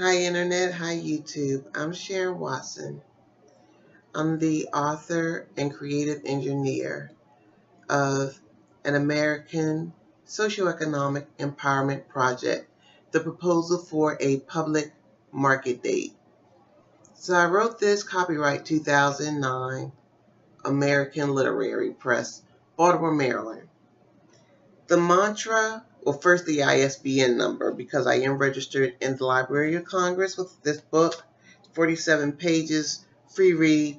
Hi Internet, hi YouTube. I'm Sharon Watson. I'm the author and creative engineer of an American Socioeconomic Empowerment Project, the proposal for a public market date. So I wrote this copyright 2009, American Literary Press, Baltimore, Maryland. The mantra, well, first the ISBN number, because I am registered in the Library of Congress with this book, 47 pages, free read.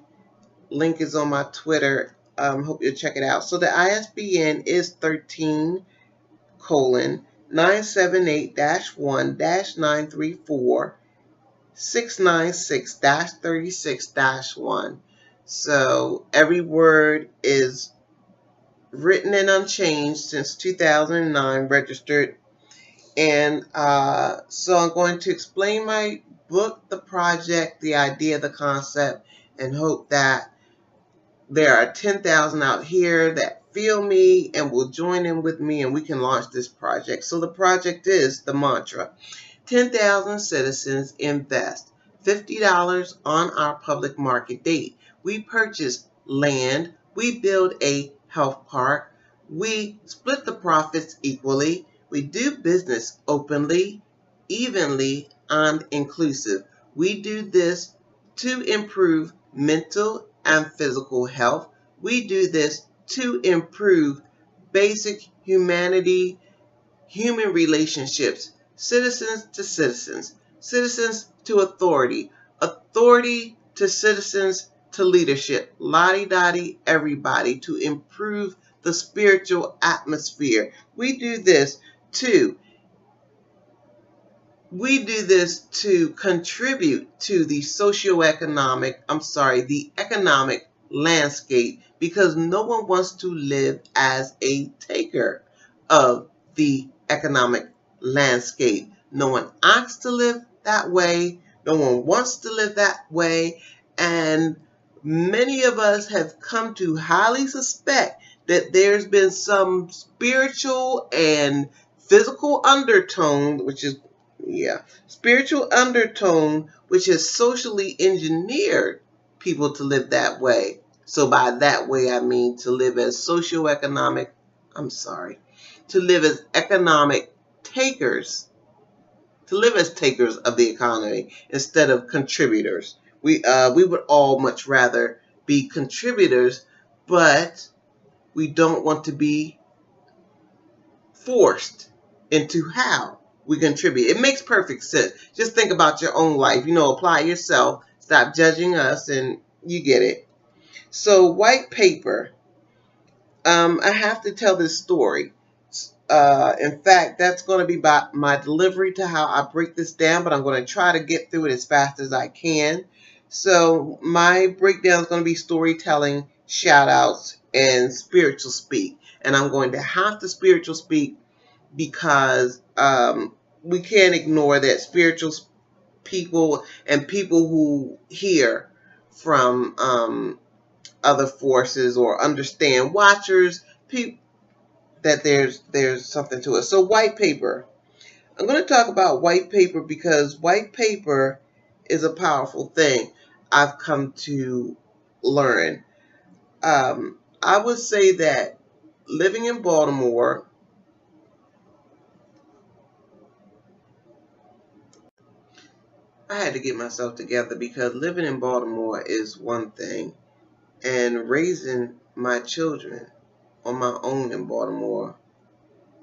Link is on my Twitter. Hope you'll check it out. So the ISBN is 13:978-1-934-696-36-1. So every word is written and unchanged since 2009, registered. And so I'm going to explain my book, the project, the idea, the concept, and hope that there are 10,000 out here that feel me and will join in with me, and we can launch this project. So the project is the mantra: 10,000 citizens invest $50 on our public market date. We purchase land, we build a health park, we split the profits equally, we do business openly, evenly, and inclusive. We do this to improve mental and physical health. We do this to improve basic humanity, human relationships, citizens to citizens, citizens to authority, authority to citizens to leadership, lottie-dottie everybody, to improve the spiritual atmosphere. We do this to contribute to the the economic landscape, because no one wants to live as a taker of the economic landscape. No one acts to live that way. No one wants to live that way. And many of us have come to highly suspect that there's been some spiritual and physical undertone, spiritual undertone, which has socially engineered people to live that way. So by that way, I mean to live as to live as economic takers, to live as takers of the economy instead of contributors. We would all much rather be contributors, but we don't want to be forced into how we contribute. It makes perfect sense. Just think about your own life. Apply yourself. Stop judging us, and you get it. So, white paper. I have to tell this story. In fact, that's going to be about my delivery to how I break this down, but I'm going to try to get through it as fast as I can. So my breakdown is going to be storytelling, shout outs, and spiritual speak. And I'm going to have to spiritual speak because we can't ignore that spiritual people and people who hear from other forces or understand, watchers, people, that there's something to it. So white paper. I'm going to talk about white paper because white paper is a powerful thing I've come to learn. I would say that living in Baltimore, I had to get myself together, because living in Baltimore is one thing, and raising my children on my own in Baltimore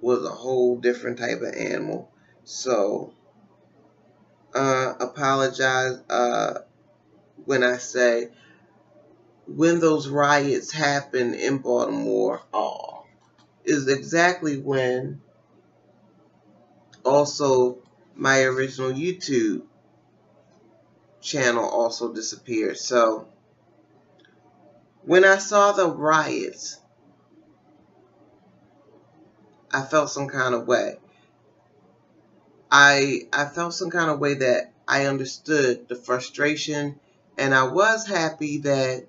was a whole different type of animal. So apologize when I say, when those riots happened in Baltimore, is exactly when also my original YouTube channel also disappeared. So when I saw the riots, I felt some kind of way. I felt some kind of way that I understood the frustration, and I was happy that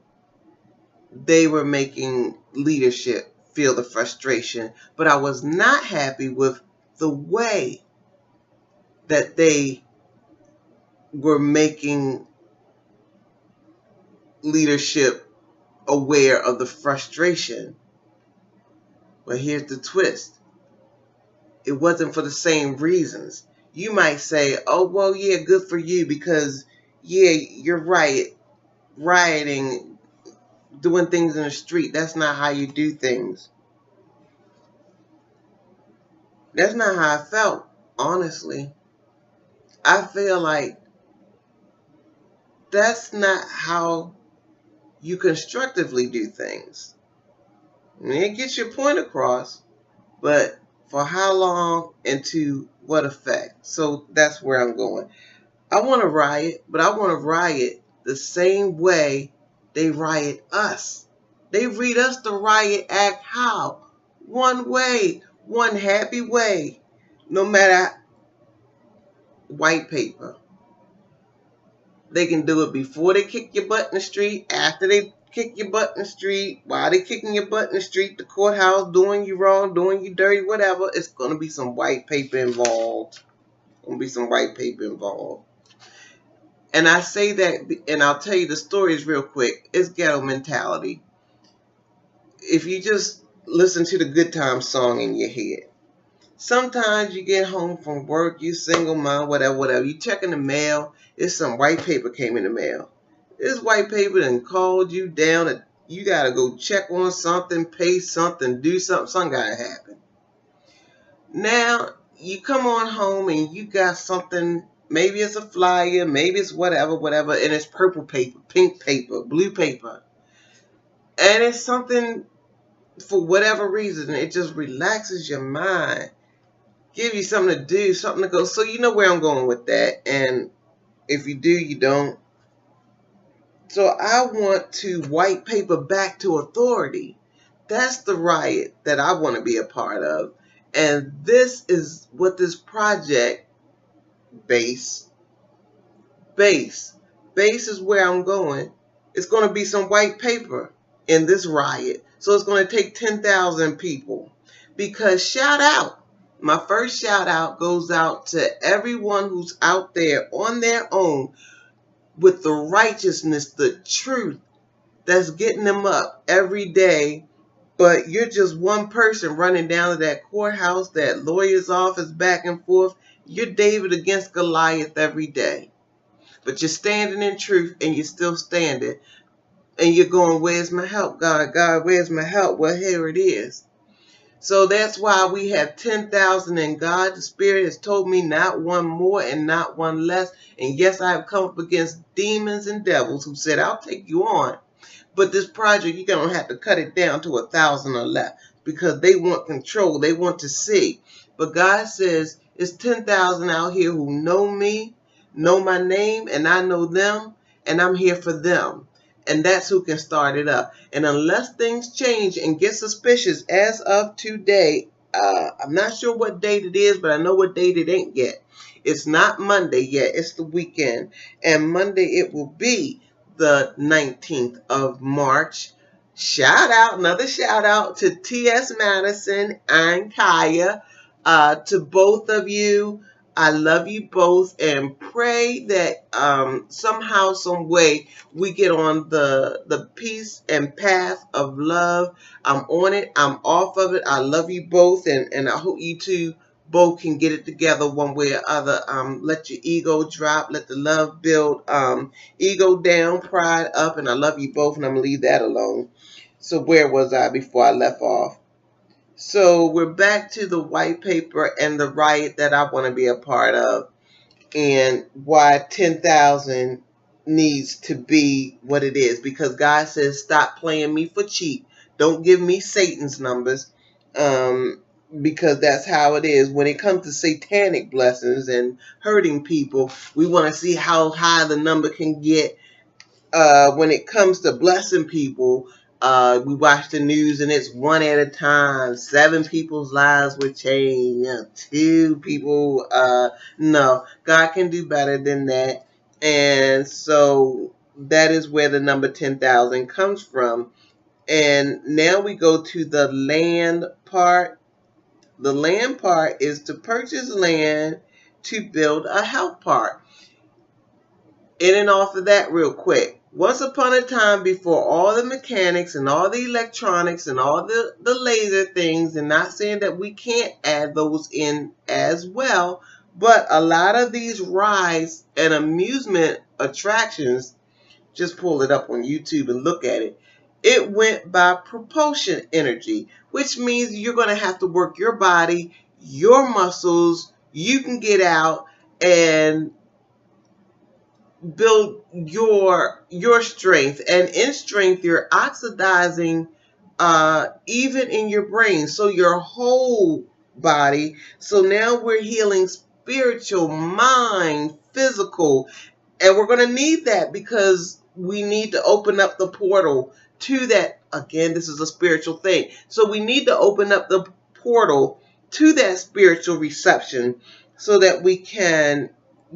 they were making leadership feel the frustration, but I was not happy with the way that they we're making leadership aware of the frustration. But here's the twist. It wasn't for the same reasons. You might say, oh, well, yeah, good for you because, yeah, you're right. Rioting, doing things in the street, that's not how you do things. That's not how I felt, honestly. I feel like that's not how you constructively do things. I mean, it gets your point across, but for how long and to what effect? So that's where I'm going. I want to riot, but I want to riot the same way they riot us. They read us the riot act how? One way, one happy way. No matter white paper. They can do it before they kick your butt in the street, after they kick your butt in the street, while they kicking your butt in the street, the courthouse, doing you wrong, doing you dirty, whatever. It's going to be some white paper involved. Going to be some white paper involved. And I say that, and I'll tell you the stories real quick. It's ghetto mentality. If you just listen to the good time song in your head. Sometimes you get home from work, you single mom, whatever. You check in the mail, it's some white paper came in the mail. This white paper done called you down, and you got to go check on something, pay something, do something got to happen. Now, you come on home and you got something, maybe it's a flyer, maybe it's whatever, and it's purple paper, pink paper, blue paper. And it's something, for whatever reason, it just relaxes your mind. Give you something to do, something to go. So you know where I'm going with that. And if you do, you don't. So I want to white paper back to authority. That's the riot that I want to be a part of. And this is what this project base is where I'm going. It's going to be some white paper in this riot. So it's going to take 10,000 people. Because shout out, my first shout out goes out to everyone who's out there on their own with the righteousness, the truth that's getting them up every day. But you're just one person running down to that courthouse, that lawyer's office, back and forth. You're David against Goliath every day. But you're standing in truth and you're still standing. And you're going, where's my help, God? God, where's my help? Well, here it is. So that's why we have 10,000 in God. The Spirit has told me not one more and not one less. And yes, I have come up against demons and devils who said, I'll take you on. But this project, you're going to have to cut it down to 1,000 or less because they want control. They want to see. But God says it's 10,000 out here who know me, know my name, and I know them, and I'm here for them. And that's who can start it up. And unless things change and get suspicious as of today, I'm not sure what date it is, but I know what date it ain't yet. It's not Monday yet. It's the weekend. And Monday it will be the 19th of March. Another shout out to T.S. Madison and Kaya. To both of you. I love you both and pray that somehow, some way, we get on the peace and path of love. I'm on it. I'm off of it. I love you both, and I hope you two both can get it together one way or other. Let your ego drop. Let the love build. Ego down, pride up, and I love you both, and I'm going to leave that alone. So where was I before I left off? So we're back to the white paper and the riot that I want to be a part of and why 10,000 needs to be what it is. Because God says, stop playing me for cheap. Don't give me Satan's numbers because that's how it is. When it comes to satanic blessings and hurting people, we want to see how high the number can get. When it comes to blessing people, we watch the news and it's one at a time. 7 people's lives were changed. 2 people. No, God can do better than that. And so that is where the number 10,000 comes from. And now we go to the land part. The land part is to purchase land to build a health park. in and off of that real quick. Once upon a time, before all the mechanics and all the electronics and all the laser things, and not saying that we can't add those in as well, but a lot of these rides and amusement attractions, just pull it up on YouTube and look at it, it went by propulsion energy, which means you're going to have to work your body, your muscles. You can get out and build your strength, and in strength you're oxidizing even in your brain, so your whole body. So now we're healing spiritual, mind, physical, and we're going to need that because we need to open up the portal to that. Again, this is a spiritual thing, so we need to open up the portal to that spiritual reception so that we can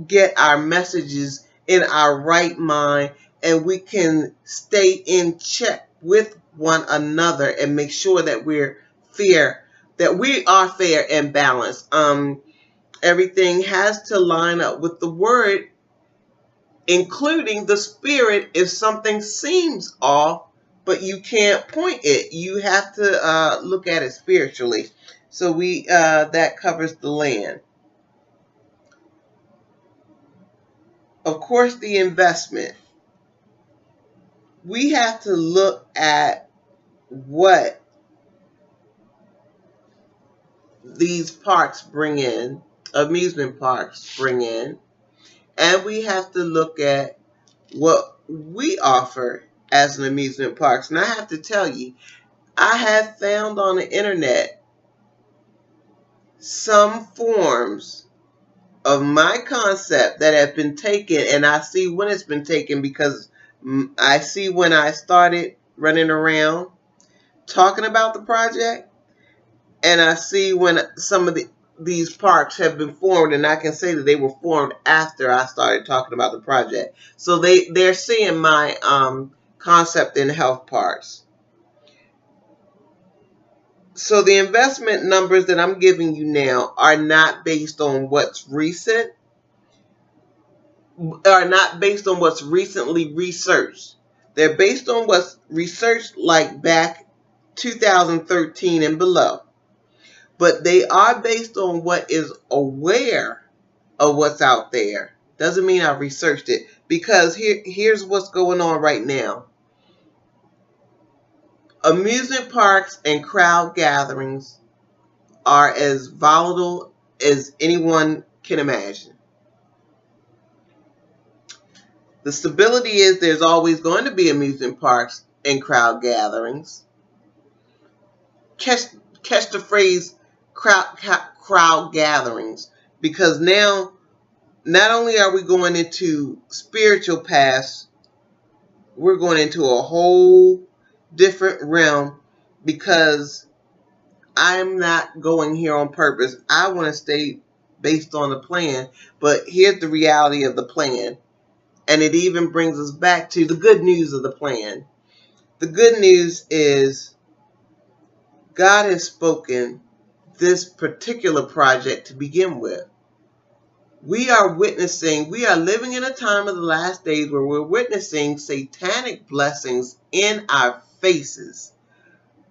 get our messages in our right mind, and we can stay in check with one another and make sure that we are fair and balanced. Everything has to line up with the word, including the spirit. If something seems off, but you can't point it, you have to look at it spiritually. So that covers the land. Of course, the investment. We have to look at what these parks bring in, amusement parks bring in, and we have to look at what we offer as an amusement parks. And I have to tell you, I have found on the internet some forms of my concept that have been taken, and I see when it's been taken because I see when I started running around talking about the project, and I see when some of these parks have been formed, and I can say that they were formed after I started talking about the project. So they're seeing my concept in health parks. So the investment numbers that I'm giving you now are not based on what's recent, are not based on what's recently researched. They're based on what's researched like back 2013 and below. But they are based on what is aware of what's out there. Doesn't mean I've researched it, because here's what's going on right now. Amusement parks and crowd gatherings are as volatile as anyone can imagine. The stability is there's always going to be amusement parks and crowd gatherings. Catch the phrase crowd gatherings, because now not only are we going into spiritual paths, we're going into a whole different realm, because I'm not going here on purpose. I want to stay based on the plan, but here's the reality of the plan. And it even brings us back to the good news of the plan. The good news is God has spoken this particular project to begin with. We are living in a time of the last days where we're witnessing satanic blessings in our faces.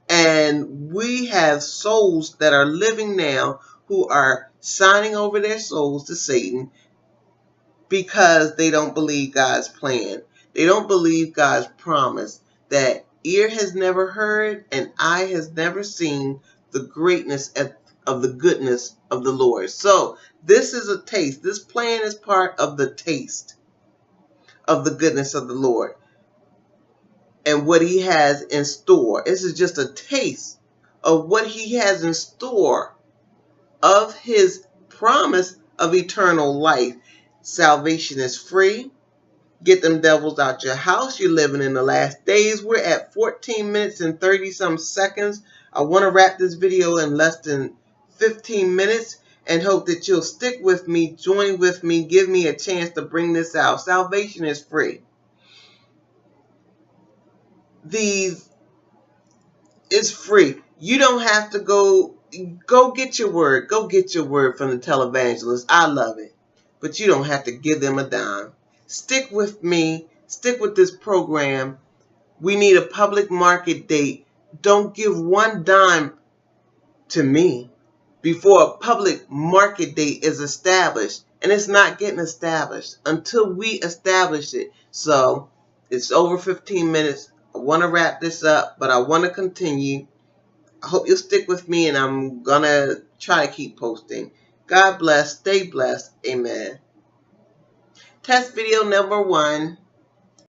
And we have souls that are living now who are signing over their souls to Satan because they don't believe God's plan. They don't believe God's promise that ear has never heard and eye has never seen the greatness of the goodness of the Lord. So this is a taste. This plan is part of the taste of the goodness of the Lord and what he has in store. This is just a taste of what he has in store of his promise of eternal life. Salvation is free. Get them devils out your house. You're living in the last days. We're at 14 minutes and 30 some seconds. I want to wrap this video in less than 15 minutes and hope that you'll stick with me, join with me, give me a chance to bring this out. Salvation is free. It's free. You don't have to go get your word. Go get your word from the televangelist. I love it. But you don't have to give them a dime. Stick with me. Stick with this program. We need a public market date. Don't give one dime to me before a public market date is established. And it's not getting established until we establish it. So it's over 15 minutes. I want to wrap this up, but I want to continue. I hope you'll stick with me, and I'm going to try to keep posting. God bless. Stay blessed. Amen. Test video number 1.